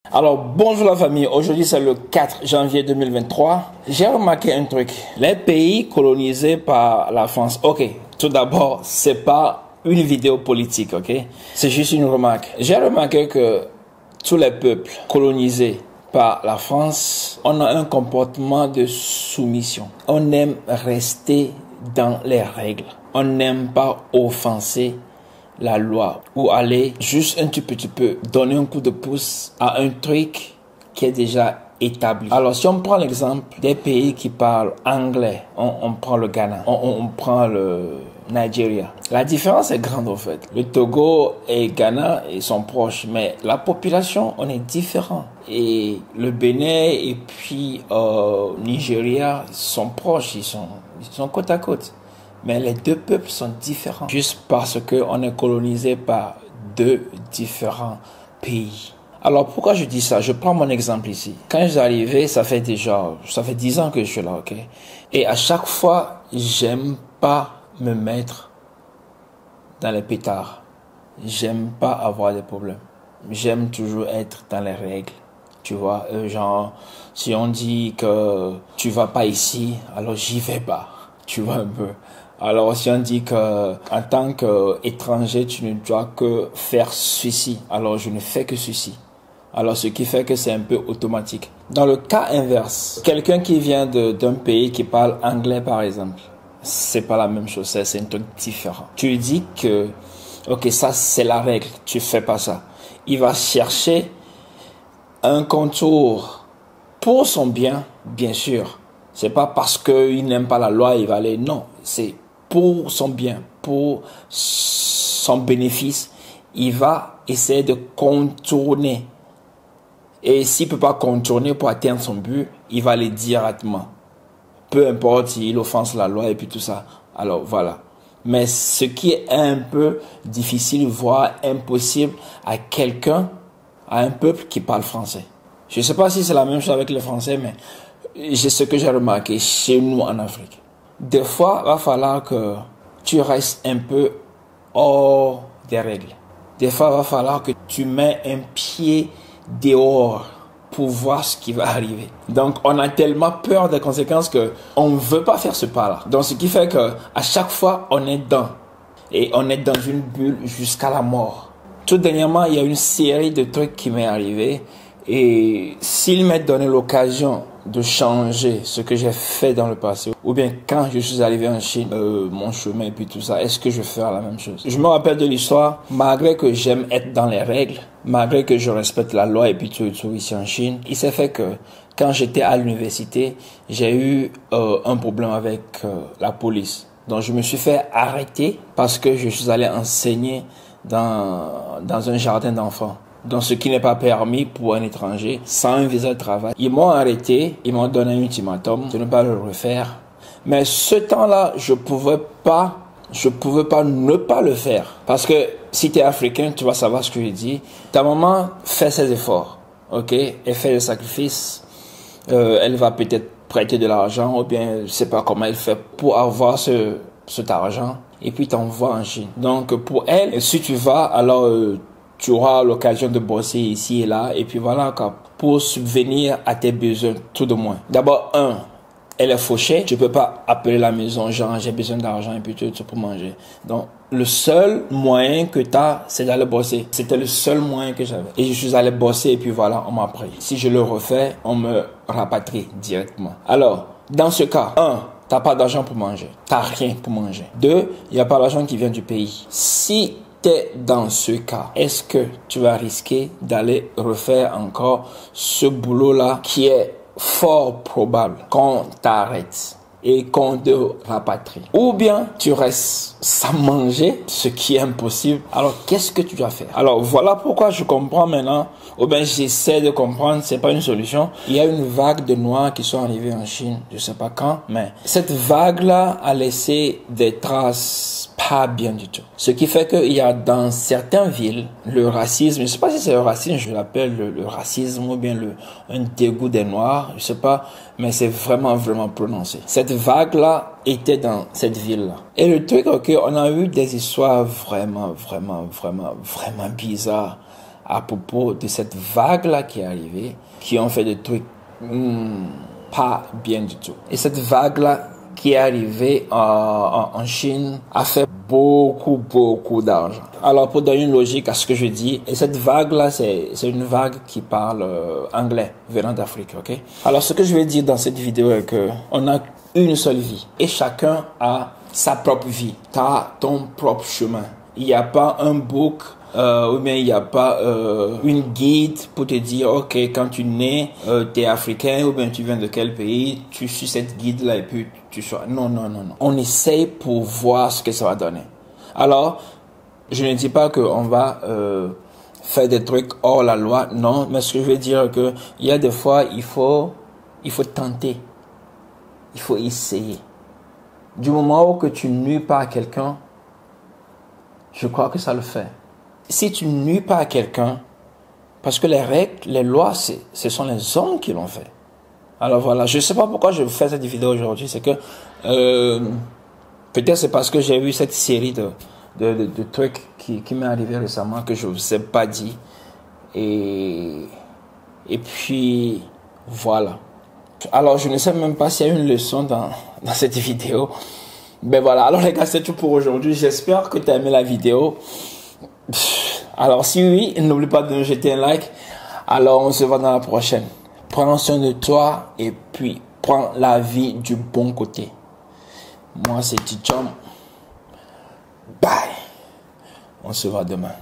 Alors bonjour la famille, aujourd'hui c'est le 4 janvier 2023. J'ai remarqué un truc, les pays colonisés par la France, ok, tout d'abord c'est pas une vidéo politique, ok, c'est juste une remarque. J'ai remarqué que tous les peuples colonisés par la France, on a un comportement de soumission. On aime rester dans les règles, on n'aime pas offenser la loi ou aller juste un tout petit peu donner un coup de pouce à un truc qui est déjà établi. Alors si on prend l'exemple des pays qui parlent anglais, on prend le Ghana, on prend le Nigeria. La différence est grande en fait. Le Togo et Ghana ils sont proches, mais la population on est différent. Et le Bénin et puis Nigeria sont proches, ils sont côte à côte. Mais les deux peuples sont différents juste parce qu'on est colonisé par deux différents pays. Alors pourquoi je dis ça? Je prends mon exemple ici. Quand je suis arrivé, ça fait 10 ans que je suis là, ok? Et à chaque fois, j'aime pas me mettre dans les pétards. J'aime pas avoir des problèmes. J'aime toujours être dans les règles. Tu vois, genre, si on dit que tu vas pas ici, alors j'y vais pas. Tu vois un peu. Alors, si on dit que en tant qu'étranger, tu ne dois que faire ceci, alors je ne fais que ceci. Alors, ce qui fait que c'est un peu automatique. Dans le cas inverse, quelqu'un qui vient d'un pays qui parle anglais, par exemple, c'est pas la même chose, c'est un truc différent. Tu lui dis que, ok, ça c'est la règle, tu fais pas ça. Il va chercher un contour pour son bien, bien sûr. C'est pas parce qu'il n'aime pas la loi, il va aller, non, c'est pour son bien, pour son bénéfice, il va essayer de contourner. Et s'il ne peut pas contourner pour atteindre son but, il va aller directement. Peu importe s'il offense la loi et puis tout ça. Alors voilà. Mais ce qui est un peu difficile, voire impossible à quelqu'un, à un peuple qui parle français. Je ne sais pas si c'est la même chose avec les Français, mais c'est ce que j'ai remarqué chez nous en Afrique. Des fois, il va falloir que tu restes un peu hors des règles. Des fois, il va falloir que tu mets un pied dehors pour voir ce qui va arriver. Donc, on a tellement peur des conséquences que on ne veut pas faire ce pas-là. Donc, ce qui fait que à chaque fois, on est dedans. Et on est dans une bulle jusqu'à la mort. Tout dernièrement, il y a une série de trucs qui m'est arrivé. Et s'il m'est donné l'occasion de changer ce que j'ai fait dans le passé, ou bien quand je suis arrivé en Chine, mon chemin et puis tout ça, est-ce que je vais faire la même chose? Je me rappelle de l'histoire, malgré que j'aime être dans les règles, malgré que je respecte la loi et puis tout ici en Chine, il s'est fait que quand j'étais à l'université, j'ai eu un problème avec la police. Donc je me suis fait arrêter parce que je suis allé enseigner dans un jardin d'enfants. Donc ce qui n'est pas permis pour un étranger sans un visa de travail. Ils m'ont arrêté, ils m'ont donné un ultimatum de ne pas le refaire. Mais ce temps-là, je pouvais pas ne pas le faire. Parce que si tu es africain, tu vas savoir ce que je dis. Ta maman fait ses efforts, ok? Elle fait le sacrifice. Elle va peut-être prêter de l'argent ou bien je sais pas comment elle fait pour avoir cet argent. Et puis t'envoie en Chine. Donc pour elle, si tu vas, alors tu auras l'occasion de bosser ici et là. Et puis voilà, pour subvenir à tes besoins, tout de moins. D'abord, elle est fauchée. Tu peux pas appeler la maison, genre, j'ai besoin d'argent et puis tout pour manger. Donc, le seul moyen que tu as, c'est d'aller bosser. C'était le seul moyen que j'avais. Et je suis allé bosser et puis voilà, on m'a pris. Si je le refais, on me rapatrie directement. Alors, dans ce cas, t'as pas d'argent pour manger. T'as rien pour manger. 2, il n'y a pas d'argent qui vient du pays. Si t'es dans ce cas, est-ce que tu vas risquer d'aller refaire encore ce boulot-là qui est fort probable qu'on t'arrête et qu'on te rapatrie? Ou bien tu restes sans manger, ce qui est impossible. Alors qu'est-ce que tu dois faire? Alors voilà pourquoi je comprends maintenant, ou bien j'essaie de comprendre, c'est pas une solution. Il y a une vague de Noirs qui sont arrivés en Chine, je sais pas quand, mais cette vague-là a laissé des traces pas bien du tout. Ce qui fait qu'il y a dans certaines villes, le racisme, je sais pas si c'est le racisme, je l'appelle le racisme ou bien un dégoût des Noirs, je sais pas, mais c'est vraiment, vraiment prononcé. Cette vague-là était dans cette ville-là. Et le truc, ok, on a eu des histoires vraiment, vraiment, vraiment, vraiment bizarres à propos de cette vague-là qui est arrivée, qui ont fait des trucs pas bien du tout. Et cette vague-là qui est arrivée en Chine a fait beaucoup d'argent. Alors, pour donner une logique à ce que je dis, et cette vague-là, c'est une vague qui parle anglais, venant d'Afrique, ok? Alors, ce que je vais dire dans cette vidéo est que on a une seule vie et chacun a sa propre vie. Tu as ton propre chemin. Il n'y a pas un book ou bien il n'y a pas une guide pour te dire, ok, quand tu nais, tu es africain ou bien tu viens de quel pays, tu suis cette guide-là et puis tu sois... Non. On essaye pour voir ce que ça va donner. Alors, je ne dis pas qu'on va faire des trucs hors la loi, non, mais ce que je veux dire que il y a des fois, il faut tenter. Il faut essayer. Du moment où que tu nuis pas à quelqu'un, je crois que ça le fait. Si tu nuis pas à quelqu'un, parce que les règles, les lois, ce sont les hommes qui l'ont fait. Alors voilà, je sais pas pourquoi je fais cette vidéo aujourd'hui, c'est que peut-être c'est parce que j'ai vu cette série de trucs qui m'est arrivé récemment que je ne vous ai pas dit. Et puis, voilà. Alors, je ne sais même pas s'il y a une leçon dans cette vidéo. Ben voilà, alors les gars, c'est tout pour aujourd'hui. J'espère que tu as aimé la vidéo. Alors, si oui, n'oublie pas de nous jeter un like. Alors, on se voit dans la prochaine. Prends soin de toi et puis prends la vie du bon côté. Moi, c'est Tichom. Bye. On se voit demain.